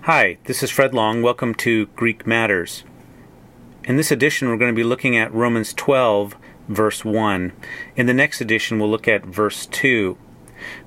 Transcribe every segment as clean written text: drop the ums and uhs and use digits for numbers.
Hi, this is Fred Long. Welcome to Greek Matters. In this edition, we're going to be looking at Romans 12, verse 1. In the next edition, we'll look at verse 2.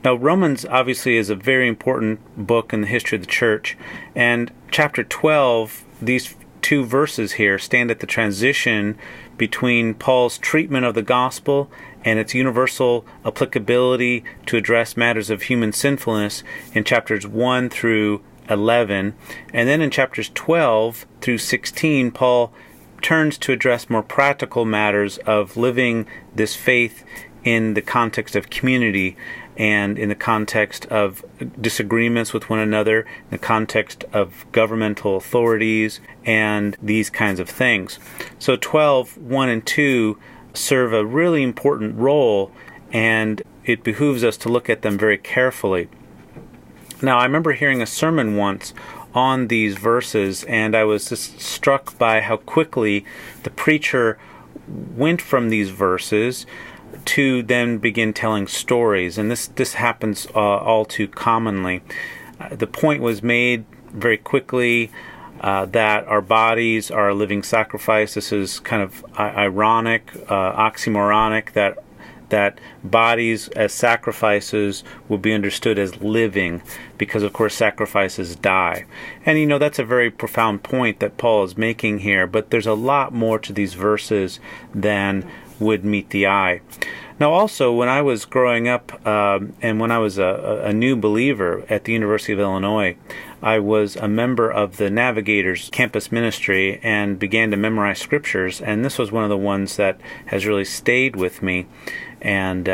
Now, Romans obviously is a very important book in the history of the church, and chapter 12, these two verses here stand at the transition between Paul's treatment of the gospel and its universal applicability to address matters of human sinfulness in chapters 1 through 11. And then in chapters 12 through 16, Paul turns to address more practical matters of living this faith in the context of community and in the context of disagreements with one another, in the context of governmental authorities, and these kinds of things. So 12, 1 and 2 serve a really important role, and it behooves us to look at them very carefully. Now, I remember hearing a sermon once on these verses, and I was just struck by how quickly the preacher went from these verses to then begin telling stories, and this happens all too commonly. The point was made very quickly that our bodies are a living sacrifice. This is kind of ironic, oxymoronic, that bodies as sacrifices will be understood as living because, of course, sacrifices die. And, that's a very profound point that Paul is making here, but there's a lot more to these verses than would meet the eye. Now, also, when I was growing up and when I was a new believer at the University of Illinois, I was a member of the Navigators campus ministry and began to memorize scriptures, and this was one of the ones that has really stayed with me. And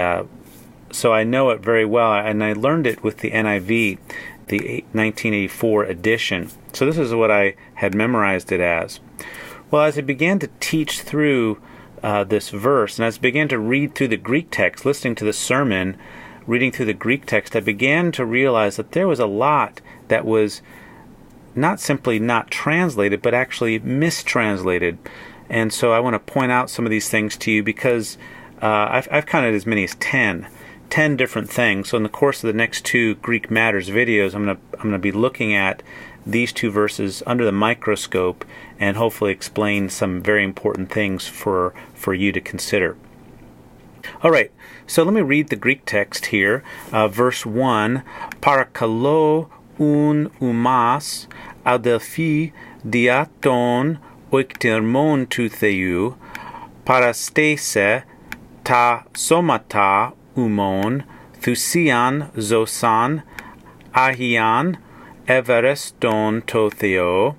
so I know it very well, and I learned it with the NIV, the 1984 edition. So this is what I had memorized it as. Well, as I began to teach through this verse, and as I began to read through the Greek text, listening to the sermon, reading through the Greek text, I began to realize that there was a lot that was not simply not translated, but actually mistranslated. And so I want to point out some of these things to you because I've counted as many as 10 different things. So in the course of the next two Greek Matters videos, I'm going to be looking at these two verses under the microscope and hopefully explain some very important things for you to consider. All right, so let me read the Greek text here. Verse 1, Parakalo un umas adelphi diaton oiktermon tu theou parastese ta somata umon thusian zosan ahian evereston to theo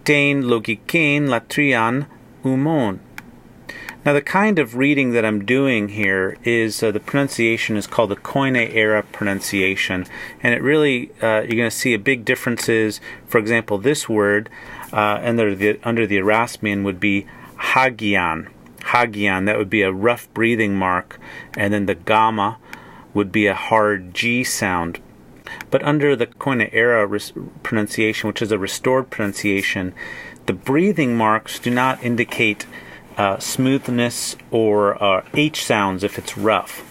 tein logikein latrian umon. Now, the kind of reading that I'm doing here is the pronunciation is called the Koine era pronunciation, and it really you're going to see a big differences. For example, this word under the Erasmian would be hagian. Hagian, that would be a rough breathing mark, and then the gamma would be a hard G sound. But under the Koine era pronunciation, which is a restored pronunciation, the breathing marks do not indicate smoothness or H sounds if it's rough.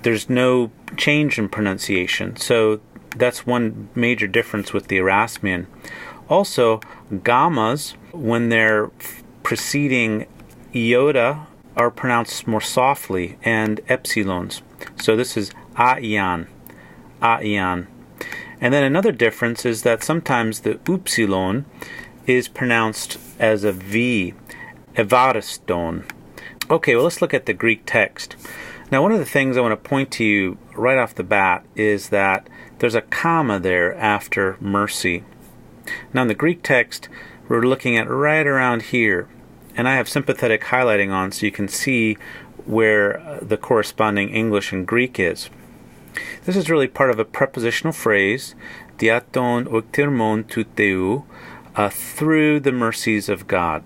There's no change in pronunciation. So that's one major difference with the Erasmian. Also, gammas, when they're preceding iota, are pronounced more softly, and epsilons. So this is aian, aian. And then another difference is that sometimes the upsilon is pronounced as a V, evariston. Okay, well, let's look at the Greek text. Now, one of the things I want to point to you right off the bat is that there's a comma there after mercy. Now, in the Greek text, we're looking at right around here, and I have sympathetic highlighting on so you can see where the corresponding English and Greek is. This is really part of a prepositional phrase, diaton oiktermon tu theou, through the mercies of God.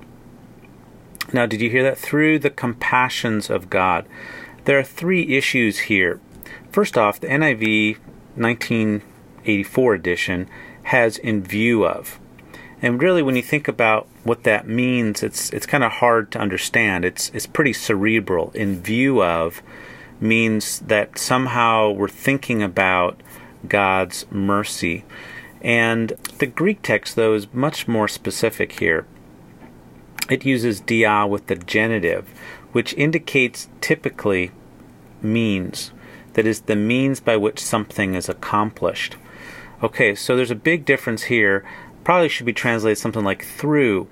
Now, did you hear that? Through the compassions of God. There are three issues here. First off, the NIV 1984 edition has in view of. And really, when you think about what that means, it's kind of hard to understand. It's pretty cerebral. In view of means that somehow we're thinking about God's mercy. And the Greek text, though, is much more specific here. It uses dia with the genitive, which indicates typically means. That is, the means by which something is accomplished. Okay, so there's a big difference here. Probably should be translated something like through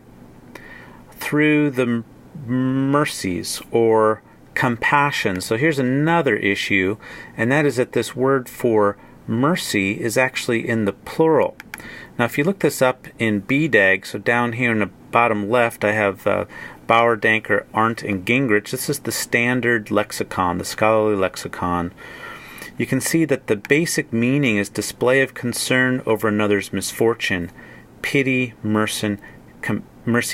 the mercies or compassion. So here's another issue, and that is that this word for mercy is actually in the plural. Now, if you look this up in BDAG, so down here in the bottom left, I have Bauer, Danker, Arndt, and Gingrich. This is the standard lexicon, the scholarly lexicon. You can see that the basic meaning is display of concern over another's misfortune, pity, mercy,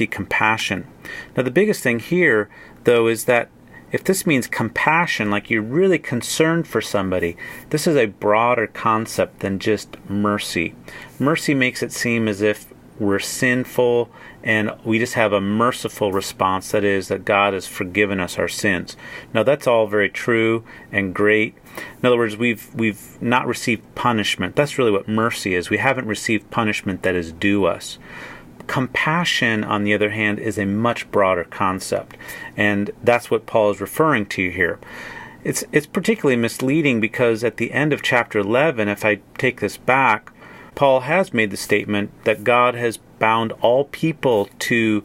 compassion. Now, the biggest thing here, though, is that if this means compassion, like you're really concerned for somebody, this is a broader concept than just mercy. Mercy makes it seem as if we're sinful and we just have a merciful response, that is, that God has forgiven us our sins. Now, that's all very true and great. In other words, we've not received punishment. That's really what mercy is. We haven't received punishment that is due us. Compassion, on the other hand, is a much broader concept, and that's what Paul is referring to here. It's particularly misleading because at the end of chapter 11, if I take this back, Paul has made the statement that God has bound all people to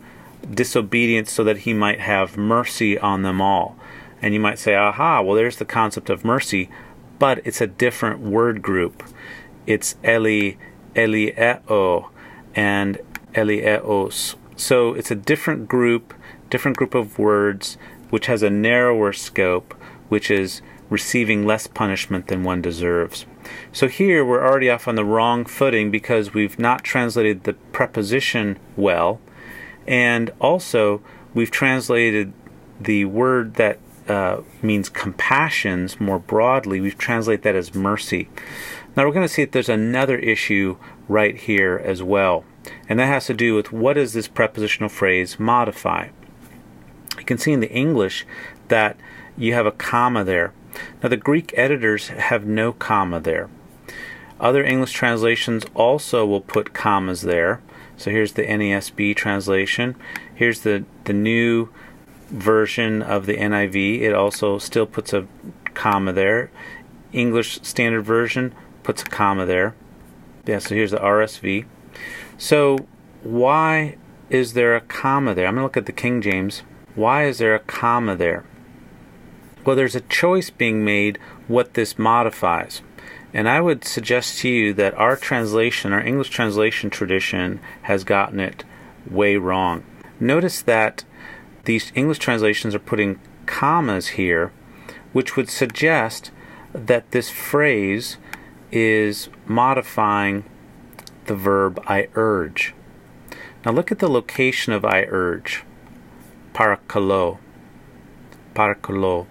disobedience so that he might have mercy on them all. And you might say, aha, well, there's the concept of mercy, but it's a different word group. It's Elieo, and Elieos. So it's a different group of words, which has a narrower scope, which is receiving less punishment than one deserves. So here we're already off on the wrong footing because we've not translated the preposition well, and also we've translated the word that means compassions more broadly. We've translated that as mercy. Now we're going to see that there's another issue right here as well, and that has to do with what does this prepositional phrase modify. You can see in the English that you have a comma there. Now the Greek editors have no comma there. Other English translations also will put commas there. So here's the NASB translation. Here's the new version of the NIV. It also still puts a comma there. English Standard Version puts a comma there. Yeah, so here's the RSV. So why is there a comma there? I'm going to look at the King James. Why is there a comma there? Well, there's a choice being made what this modifies. And I would suggest to you that our translation, our English translation tradition, has gotten it way wrong. Notice that these English translations are putting commas here, which would suggest that this phrase is modifying the verb I urge. Now look at the location of I urge. Parakalo. Parakalo.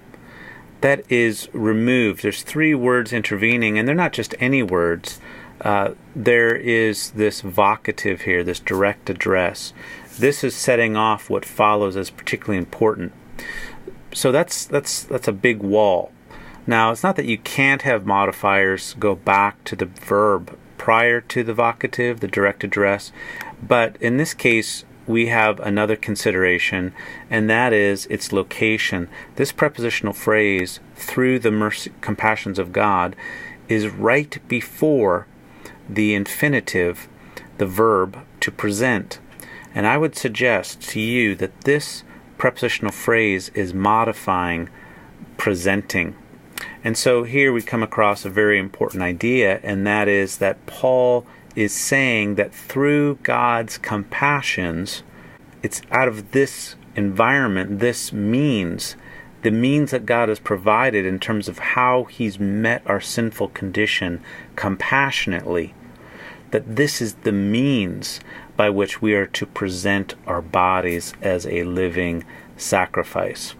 That is removed. There's three words intervening, and they're not just any words. There is this vocative here, this direct address. This is setting off what follows as particularly important. So that's a big wall. Now, it's not that you can't have modifiers go back to the verb prior to the vocative, the direct address, but in this case, we have another consideration, and that is its location. This prepositional phrase, through the mercy, compassions of God, is right before the infinitive, the verb to present. And I would suggest to you that this prepositional phrase is modifying presenting. And so here we come across a very important idea, and that is that Paul is saying that through God's compassions, it's out of this environment, this means, the means that God has provided in terms of how He's met our sinful condition compassionately, that this is the means by which we are to present our bodies as a living sacrifice.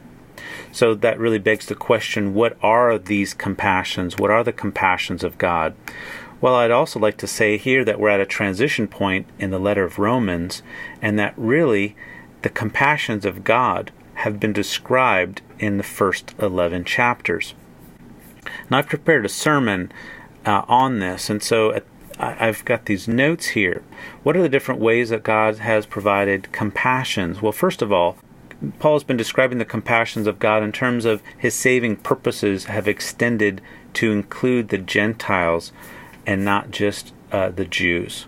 So that really begs the question, what are these compassions? What are the compassions of God? Well, I'd also like to say here that we're at a transition point in the letter of Romans, and that really the compassions of God have been described in the first 11 chapters. Now, I've prepared a sermon on this, and so I've got these notes here. What are the different ways that God has provided compassions? Well, first of all, Paul has been describing the compassions of God in terms of his saving purposes have extended to include the Gentiles and not just the Jews.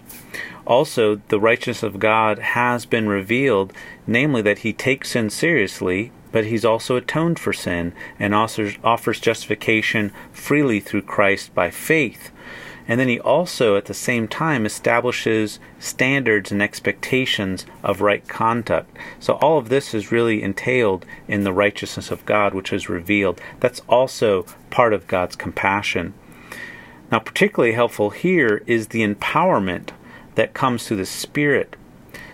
Also, the righteousness of God has been revealed, namely that he takes sin seriously, but he's also atoned for sin and offers justification freely through Christ by faith. And then he also, at the same time, establishes standards and expectations of right conduct. So all of this is really entailed in the righteousness of God, which is revealed. That's also part of God's compassion. Now, particularly helpful here is the empowerment that comes through the Spirit.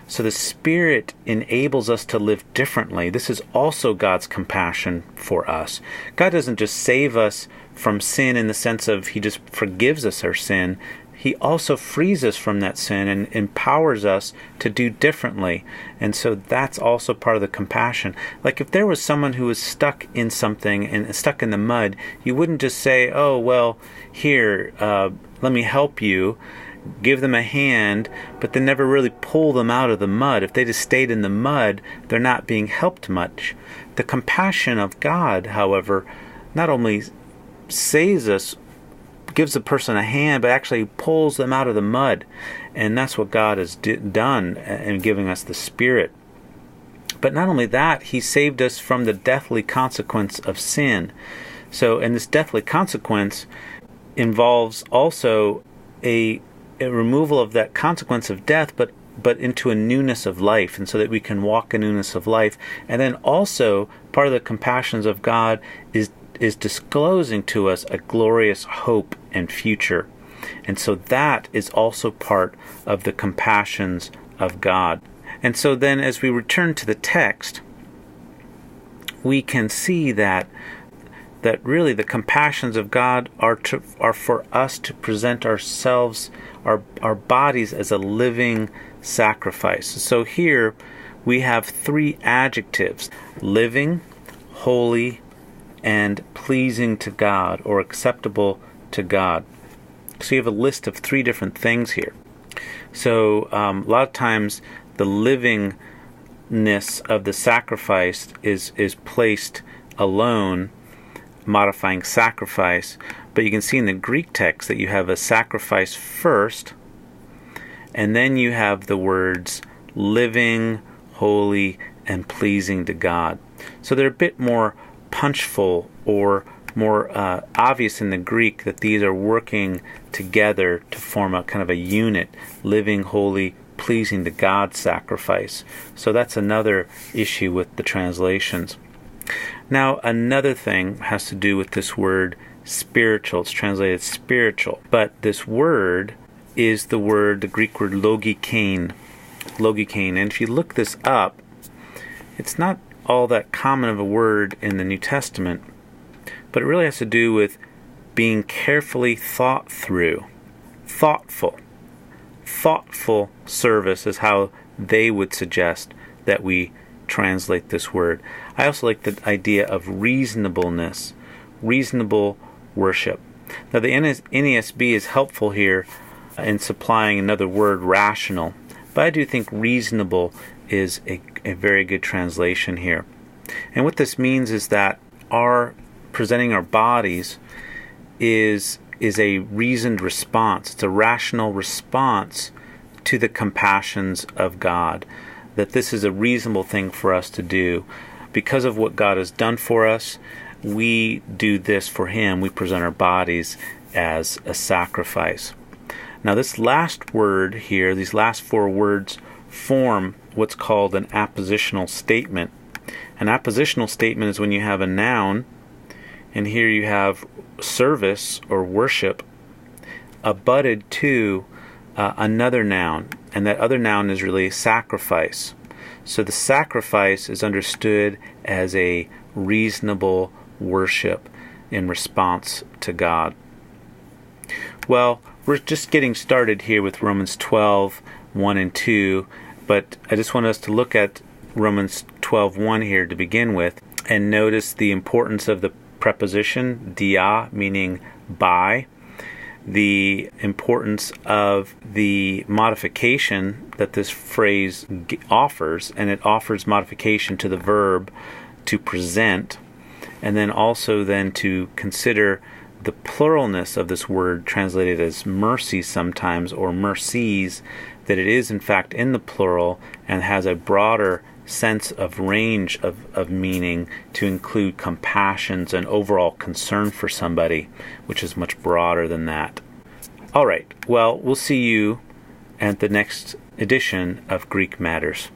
So the Spirit enables us to live differently. This is also God's compassion for us. God doesn't just save us from sin in the sense of he just forgives us our sin. He also frees us from that sin and empowers us to do differently. And so that's also part of the compassion. Like if there was someone who was stuck in something and stuck in the mud, you wouldn't just say, oh, well, here, let me help you. Give them a hand, but then never really pull them out of the mud. If they just stayed in the mud, they're not being helped much. The compassion of God, however, not only saves us, gives the person a hand, but actually pulls them out of the mud. And that's what God has done in giving us the Spirit. But not only that, he saved us from the deathly consequence of sin. So, and this deathly consequence involves also a removal of that consequence of death, but into a newness of life, and so that we can walk in newness of life. And then also, part of the compassions of God is disclosing to us a glorious hope and future. And so that is also part of the compassions of God. And so then as we return to the text, we can see that really the compassions of God are for us to present ourselves, our bodies as a living sacrifice. So here we have three adjectives: living, holy, and pleasing to God, or acceptable to God. So you have a list of three different things here. So a lot of times the livingness of the sacrifice is placed alone, modifying sacrifice. But you can see in the Greek text that you have a sacrifice first, and then you have the words living, holy, and pleasing to God. So they're a bit more punchful or more obvious in the Greek that these are working together to form a kind of a unit: living, holy, pleasing to God sacrifice. So that's another issue with the translations. Now, another thing has to do with this word spiritual. It's translated spiritual. But this word is the Greek word logikein. Logikein. And if you look this up, it's not all that common of a word in the New Testament, but it really has to do with being carefully thought through. Thoughtful. Thoughtful service is how they would suggest that we translate this word. I also like the idea of reasonableness, reasonable worship. Now the NASB is helpful here in supplying another word, rational, but I do think reasonable is a very good translation here. And what this means is that our presenting our bodies is a reasoned response. It's a rational response to the compassions of God. That this is a reasonable thing for us to do. Because of what God has done for us, we do this for Him. We present our bodies as a sacrifice. Now this last word here, these last four words, form what's called an appositional statement. An appositional statement is when you have a noun, and here you have service or worship abutted to another noun, and that other noun is really sacrifice. So the sacrifice is understood as a reasonable worship in response to God. Well, we're just getting started here with Romans 12, 1 and 2, but I just want us to look at Romans 12:1 here to begin with, and notice the importance of the preposition dia, meaning by. the importance of the modification that this phrase offers, and it offers modification to the verb to present, and then also then to consider the pluralness of this word translated as mercy sometimes, or mercies, that it is in fact in the plural and has a broader sense of range of meaning to include compassions and overall concern for somebody, which is much broader than that. All right, well, we'll see you at the next edition of Greek Matters.